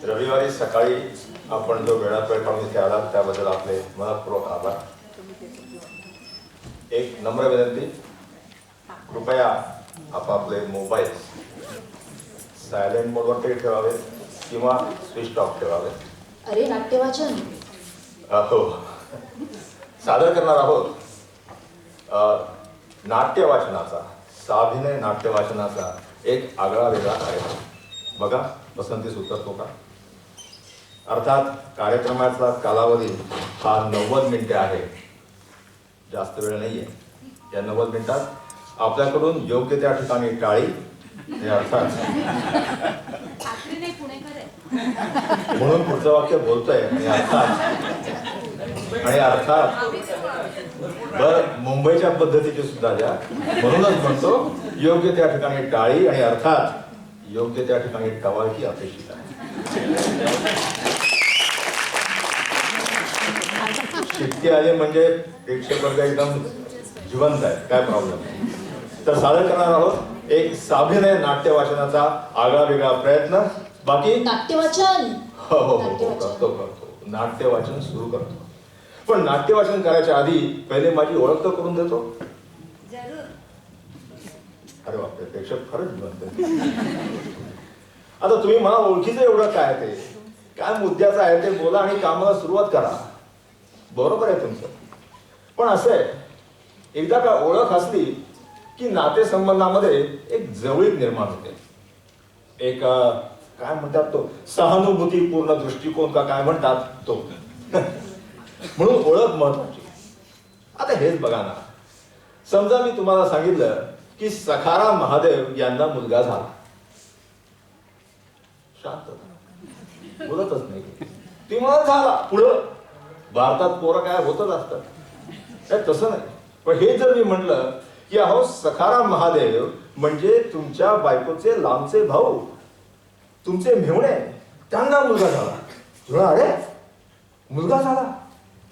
रविवारी सकाळी आपण जो वेळात वेळ काढून इथे आलात त्याबद्दल आपले मनपूर्वक आभार. एक नम्र विनंती, कृपया आपापले मोबाईल सायलेंट मोडवर तरी ठेवावे किंवा स्विच ऑफ ठेवावे. अरे नाट्यवाचन हो, सादर करणार आहोत नाट्यवाचनाचा, साभिनय नाट्यवाचनाचा एक आगळा वेगळा कार्यक्रम. बघा, पसंतीस उतरतो का? अर्थात कार्यक्रमाचा कालावधी हा 90 मिनिटे आहे, जास्त वेळ नाहीये. या 90 मिनिटात आपल्याकडून योग्य त्या ठिकाणी टाळी हे अर्थात म्हणून पुढचं वाक्य बोलतोय आणि अर्थात बर मुंबईच्या पद्धतीची सुद्धा द्या, म्हणूनच म्हणतो योग्य त्या ठिकाणी टाळी आणि अर्थात योग्य त्या ठिकाणी टवाळकी अपेक्षित आहे. शिट्टी आली म्हणजे प्रेक्षक वर्ग एकदम जिवंत आहे, काय प्रॉब्लेम नाही. तर सादर करणार आहोत एक साभिनय नाट्य वाचनाचा आगळा वेगळा प्रयत्न. बाकी नाट्यवाचन हो हो हो करतो नाट्य वाचन सुरू करतो. पण नाट्य वाचन करायच्या आधी पहिले माझी ओळख तर करून देतो. अरे बापरे, प्रेक्षक फारच जिवंत आहे. आता तुम्ही मला ओळखीचं एवढं काय ते काय मुद्द्याचं आहे ते बोला आणि कामाला सुरुवात करा. बरोबर आहे तुमचं, पण असं आहे, एकदा का ओळख असली की नातेसंबंधामध्ये एक जवळीक निर्माण होते. एक काय म्हणतात तो सहानुभूतीपूर्ण दृष्टिकोन का काय म्हणतात तो म्हणून ओळख महत्वाची. आता हेच बघा ना, समजा मी तुम्हाला सांगितलं की सखाराम महादेव यांना मुलगा झाला. शांत बोलतच नाही ती मला झाला. पुढं भारतात पोरं काय होतच असतात, तसं नाही. पण हे जर मी म्हटलं की अहो सखाराम महादेव म्हणजे तुमच्या बायकोचे लांबचे भाऊ, तुमचे मेहुणे, त्यांना मुलगा झाला. अरे मुलगा झाला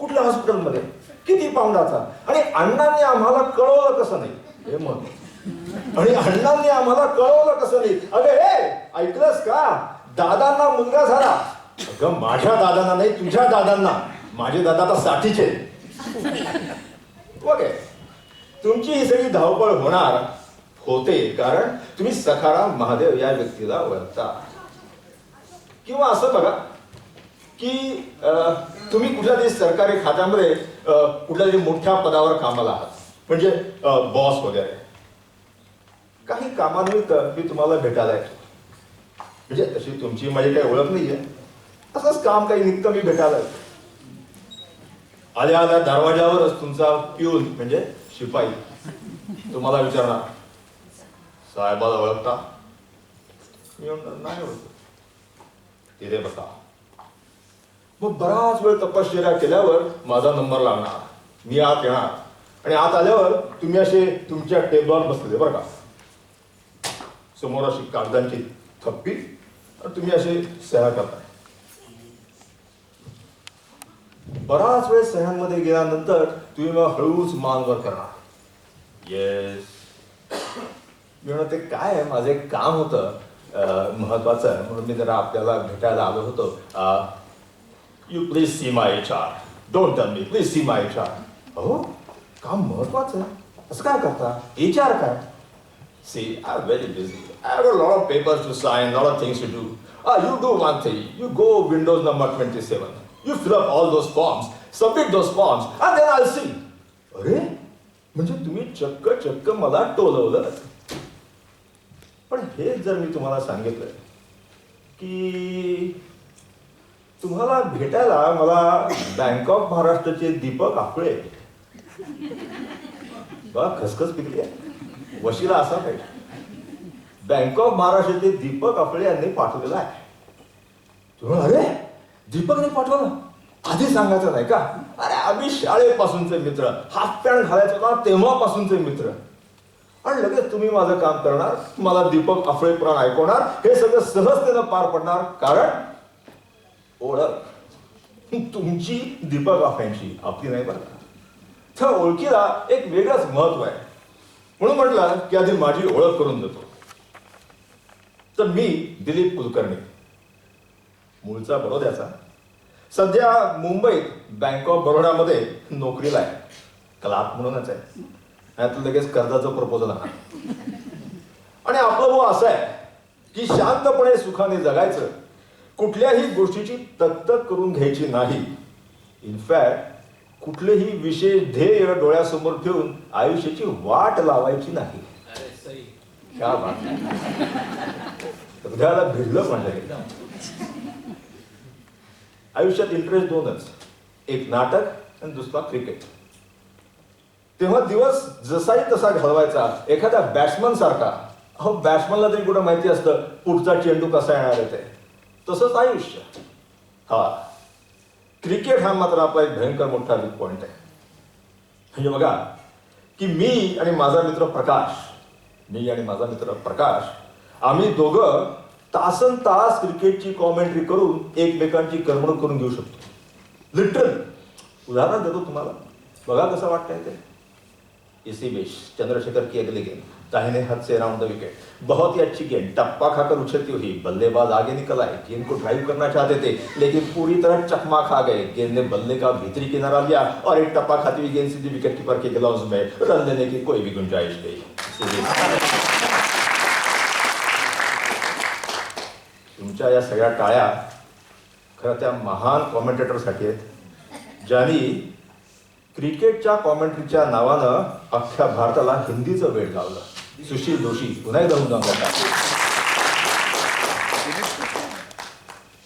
कुठल्या हॉस्पिटलमध्ये, किती पाऊंडाचा, आणि अण्णांनी आम्हाला कळवलं कसं नाही हे मत, आणि अण्णांनी आम्हाला कळवलं कसं नाही. अरे हे ऐकलंस का, दादांना मुलगा झाला. अगं माझ्या दादांना नाही, तुझ्या दादांना. माझे दादा आता 60चे. ओके, तुमची ही सगळी धावपळ होणार होते कारण तुम्ही सखाराम महादेव या व्यक्तीला ओळखता. किंवा असं बघा की तुम्ही कुठल्या तरी सरकारी खात्यामध्ये कुठल्या तरी मोठ्या पदावर कामाला आहात, म्हणजे बॉस वगैरे. काही कामानिमित्त मी तुम्हाला भेटायला येतो, म्हणजे तशी तुमची माझी काही ओळख नाहीये, असंच काम काही निमित्त मी भेटायला येतो. आल्या आल्या दरवाजावरच तुमचा पिऊन म्हणजे शिपाई तुम्हाला विचारणार, साहेबाला ओळखता? मी म्हणणार नाही ओळखत. तिथे बसा. मग बराच वेळ तपश्चर्या केल्यावर माझा नंबर लागणार, मी आत येणार, आणि आत आल्यावर तुम्ही असे तुमच्या टेबलवर बसलेले बरं का, समोर अशी कागदांची थप्पी, आणि तुम्ही असे सह्या करताय. बराच वेळ सह्यांमध्ये गेल्यानंतर तुम्ही मग हळूच मान वर करणार. येस. मी म्हणत ते काय आहे, माझं एक काम होतं महत्वाचं, म्हणून मी जरा आपल्याला भेटायला आलो होतो. You please see my HR. Don't tell me, please see my HR. हो, काम महत्वाचं, असं काय करता? HR काय? See, I'm very busy. I have a lot of papers to sign, lot of things to do. You do one thing. You go Windows number 27. You fill up all those forms, submit those forms, and then I'll see. अरे, म्हणजे तुम्ही चक्क मला टोलवलं. पण हे जर मी तुम्हाला सांगितलं की तुम्हाला भेटायला मला बँक ऑफ महाराष्ट्राचे दीपक आपळे, बघा खसखस पिकली आहे, वशिला असा पाहिजे, बँक ऑफ महाराष्ट्राचे दीपक आपळे यांनी पाठवलेला आहे. तुम्ही अरे दीपकने पाठवलं, आधी सांगायचं नाही का? अरे आम्ही शाळेपासूनचे मित्र, हाफ पॅन्ट घालायचो ना तेव्हापासूनचे मित्र, आणि लगेच तुम्ही माझं काम करणार, मला दीपक आपळे पुराण ऐकवणार, हे सगळं सहजतेनं पार पडणार. कारण ओळख तुमची दीपक आपळ्यांची, आपली नाही बरं. त्या ओळखीला एक वेगळंच महत्व आहे, म्हणून म्हटलं की आधी माझी ओळख करून देतो. तर मी दिलीप कुलकर्णी, मूळचा बडोद्याचा, सध्या मुंबईत बँक ऑफ बरोडामध्ये नोकरीला आहे. क्लार्क म्हणूनच आहे. त्यात लगेच कर्जाचं प्रपोजल आणा. आणि आपलं भाऊ असं आहे की शांतपणे सुखाने जगायचं, कुठल्याही गोष्टीची तकतक करून घ्यायची नाही. इनफॅक्ट कुठलेही विशेष ध्येय डोळ्यासमोर ठेवून आयुष्याची वाट लावायची नाही. क्या बात आहे. हृदयाला भिडलं म्हणलं. आयुष्यात इंटरेस्ट दोनच, एक नाटक आणि दुसरा क्रिकेट. तेव्हा दिवस जसाही तसा घालवायचा एखाद्या बॅट्समन सारखा. अहो, बॅट्समनला तरी कुठं माहिती असतं पुढचा चेंडू कसा येणार आहे ते. तसंच आयुष्य. हा, क्रिकेट हा मात्र आपला एक भयंकर मोठा वीक पॉइंट आहे. म्हणजे बघा की मी आणि माझा मित्र प्रकाश आम्ही दोघं तासन तास क्रिकेटची कॉमेंट्री करून एकमेकांची करमणूक करून घेऊ शकतो. लिटरली. उदाहरण देतो तुम्हाला, बघा कसं वाटतंय ते. इसी बीच चंद्रशेखर की अगली गेंद दाहिने हाथ से राउंड द विकेट, बहुत ही अच्छी गेंद, टप्पा खाकर उछलती हुई, बल्लेबाज आगे निकल आए, गेंद को ड्राइव करना चाहते थे लेकिन पूरी तरह चकमा खा गए. गेंद ने बल्ले का भीतरी किनारा लिया और एक टप्पा खाती हुई गेंद सीधी विकेट कीपर के ग्लव्स में. रन लेने की कोई भी गुंजाइश नहीं. तुमच्या या सगळ्या टाळ्या खरं त्या महान कॉमेंटेटरसाठी आहेत, ज्यांनी क्रिकेटच्या कॉमेंट्रीच्या नावानं अख्ख्या भारताला हिंदीचं वेळ लावलं. सुशील जोशी पुन्हा एकदा जाऊन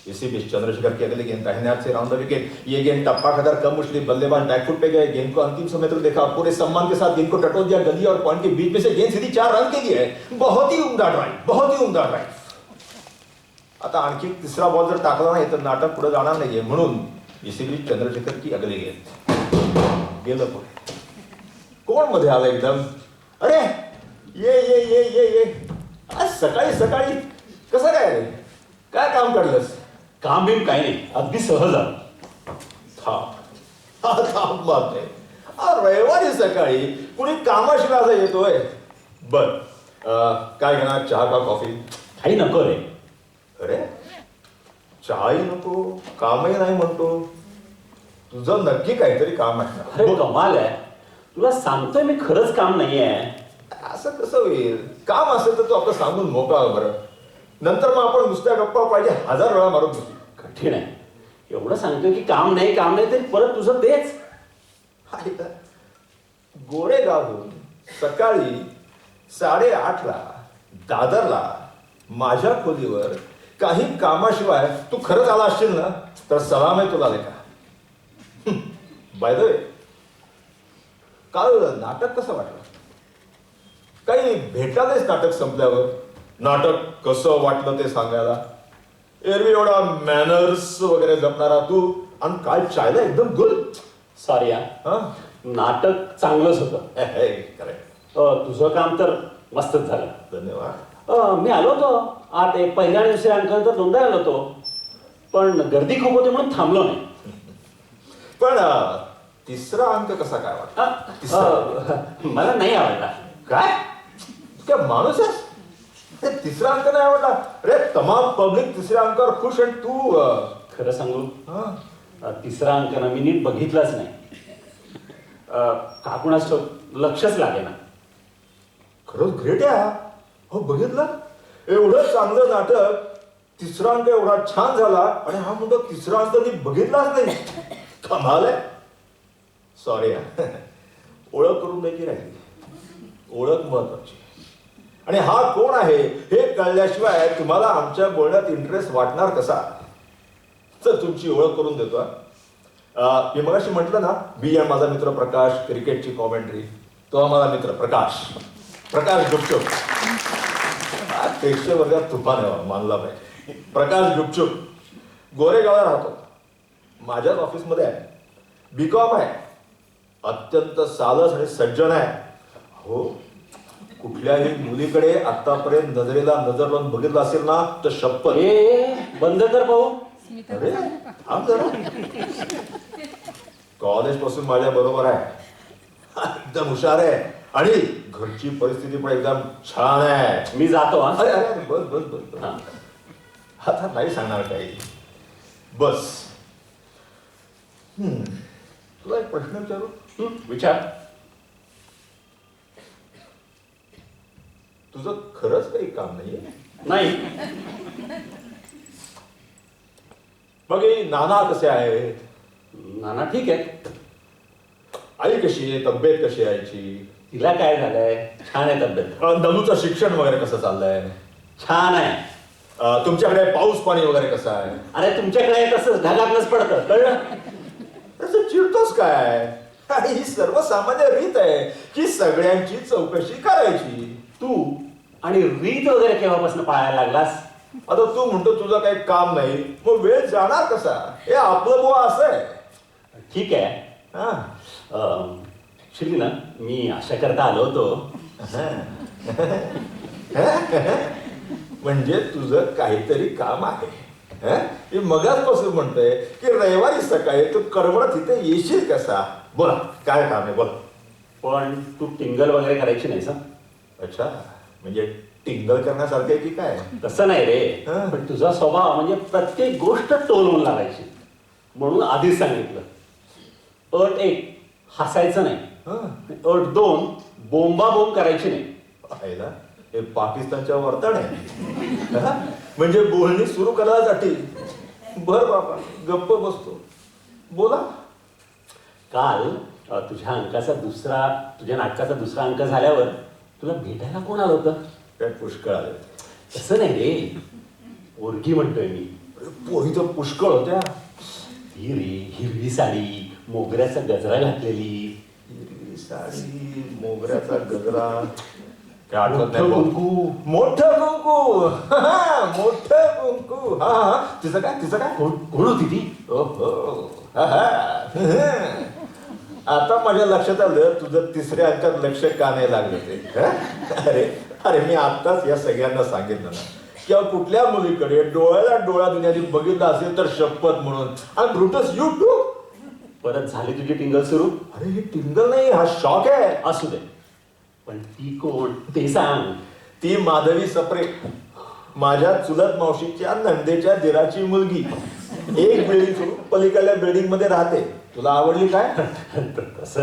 इसी बीच चंद्रशेखर की अगली गेंद दाहिने हाथ से राउंड द विकेट. ये गेंद टप्पा खाकर कम उछली, बल्लेबाज बैकफुट पे गए, गेंद को अंतिम समय तक देखा, पूरे सम्मान के साथ गेंद को टटोल दिया गली और पॉइंट के बीच में से गेंद सीधी 4 रन के लिए है. बहुत ही उम्दा ड्राइव. आता आणखी तिसरा बॉल जर टाकला नाही तर नाटक पुढे जाणार नाहीये. म्हणून इसी बीच चंद्रशेखर की अगली गेंद गेलं पुढे. कोण मध्ये आलं एकदम, अरे ये आज सकाळी सकाळी कसं काय रे, काय काम काढलंस? काम बिम काही नाही, अगदी सहज आलो. थांब बाप रे, रविवारी सकाळी कुणी कामाशिवाय असं येतोय? बर, काय घेणार, चहा का कॉफी? काही नको रे. अरे, चहाही नको, कामही नाही म्हणतो. तुझं नक्की काहीतरी काम आहे. अरे कमाल आहे, तुला सांगतोय मी, खरंच काम नाही आहे. असं कसं होईल? काम असेल तर तू आपलं सांगून मोकळा हो बरं. नंतर मग आपण नुसत्या गप्पा पाहिजे 1000 वेळा मारून बसू. कठीण आहे. एवढं सांगतोय की काम नाही तरी परत तुझं तेच. गोरेगावहून सकाळी 8:30ला दादरला माझ्या खोलीवर काही कामाशिवाय तू खरंच आला असशील ना, तर सलाम आहे तुला लेखा. बाय द वे, काल नाटक कसं वाटलं? काही भेटलाच नाटक संपल्यावर? नाटक कसं वाटलं ते सांगायला. एरवी एवढा मॅनर्स वगैरे जपणारा तू, आणि काय चायला एकदम गुल. सॉरी हा, नाटक चांगलंच होतं. करेक्ट. तुझं काम तर मस्तच झालं. धन्यवाद. मी आलो होतो आत, एक पहिल्या आणि दुसऱ्या अंकानंतर 2दा आलो होतो, पण गर्दी खूप होती म्हणून थांबलो नाही. पण तिसरा अंक कसा काय वाटला? मला नाही आवडला. काय माणूस आहेस? तिसरा अंक नाही आवडला? अरे, तमाम पब्लिक तिसऱ्या अंकावर खुश आणि तू. खरं सांगू, तिसरा अंक ना मी नीट बघितलाच नाही. काकुणाच लक्षच लागेना. खरंच ग्रेट आहे. हो, बघितलं, एवढं चांगलं नाटक, तिसरा अंक एवढा छान झाला आणि हा मुलगा तिसरा अंक नीट बघितलाच नाही. कमाल आहे. सॉरी, ओळख करून द्यायची राहिली. ओळख महत्वाची. आणि हा कोण आहे हे कळल्याशिवाय तुम्हाला आमच्या बोलण्यात इंटरेस्ट वाटणार कसा? तर तुमची ओळख करून देतो. मी मगाशी म्हटलं ना, मी आणि माझा मित्र प्रकाश क्रिकेटची कॉमेंट्री. तो माझा मित्र प्रकाश गुपचूप. प्रेक्षवर्गात तुफान आहे, मानला पाहिजे. प्रकाश गुपचूप गोरेगावला राहतो. माझ्याच ऑफिसमध्ये आहे. बीकॉम आहे. अत्यंत सालस आणि सज्जन आहे. हो, कुठल्याही मुलीकडे आतापर्यंत नजरेला नजर लावून बघितलं असेल ना तर शपथ. बंद कर भाऊ. अरे थांब जरा. कॉलेज पासून माझ्या बरोबर आहे. एकदम हुशार आहे आणि घरची परिस्थिती पण एकदम छान आहे. मी जातो. अरे बस. आता नाही सांगणार काही. बस. तुला एक प्रश्न विचारू? विचार. तुझं खरंच काही काम नाहीये? नाही. मग हे नाना कसे आहेत? नाना ठीक आहे. आई कशी आहे? तब्येत कशी आहे आईची? तिला काय झालंय? छान आहे तब्येत. नलूचं शिक्षण वगैरे कसं चाललंय? छान आहे. तुमच्याकडे पाऊस पाणी वगैरे कसं आहे? अरे तुमच्याकडे तसंच ढगातनच पडतं, कळलं? तसं चिडतोस काय? ही सर्वसामान्य रीत आहे की सगळ्यांची चौकशी करायची. तू आणि रीत वगैरे केव्हापासून पाळायला लागलास? आता तू म्हणतो तुझं काही काम नाही, मग वेळ जाणार कसा? हे आपलं बुवा असं आहे. ठीक आहे. हा. ऍक्च्युली ना मी अशा करता आलो होतो. म्हणजे तुझं काहीतरी काम आहे. मी मगाचपासून म्हणतोय की रविवारी सकाळी तू करमणत इथे येशील कसा? बोला, काय काम आहे बोला. पण तू टिंगल वगैरे करायची नाहीस हं? अच्छा, म्हणजे टिंगल करण्यासारखं आहे की काय? तसं नाही रे. हं. पण तुझा स्वभाव म्हणजे प्रत्येक गोष्ट टोलवून लावायची, म्हणून आधीच सांगितलं. अट 1 हसायचं नाही. अट 2 बोंबाबोंब करायची नाही. पाहिला, हे पाकिस्तानच्या वर्तन आहे. म्हणजे बोलणी सुरू करायसाठी. बर बाबा, गप्प बसतो. बोला. काल तुझ्या नाटकाचा दुसरा अंक झाल्यावर तुला भेटायला कोण आलं होतं? काय पुष्कळ आले. तसं नाही रे, पोरगी म्हणतोय मी. पोरी तर पुष्कळ होत्या. ती रे, हिरवी साडी, मोगऱ्याचा गजरा घातलेली. हिरवी साडी, मोगऱ्याचा गजरा. काय आठवत मोठं नाही. कुंकू. मोठं कुंकू. मोठं कुंकू. हा. तिचं काय? कोण होती ती? ओहो. आता माझ्या लक्षात आलं तुझं तिसऱ्या अंकात लक्ष का नाही लागलं ते. अरे मी आत्ताच या सगळ्यांना सांगितलं ना, किंवा कुठल्या मुलीकडे डोळ्याला डोळा दुनियाने बघितला असेल तर शपथ म्हणून. आणि ब्रुटस यू टू. परत झाली तुझी टिंगल सुरू? अरे ही टिंगल नाही, हा शॉक आहे. असू दे, पण ती कोण ते सांग. ती माधवी सप्रे, माझ्या चुलत मावशीच्या नंदेच्या दिराची मुलगी. एक बिल्डिंग सोडून पलीकडल्या बिल्डिंग मध्ये राहते. तुला आवडली काय? तसं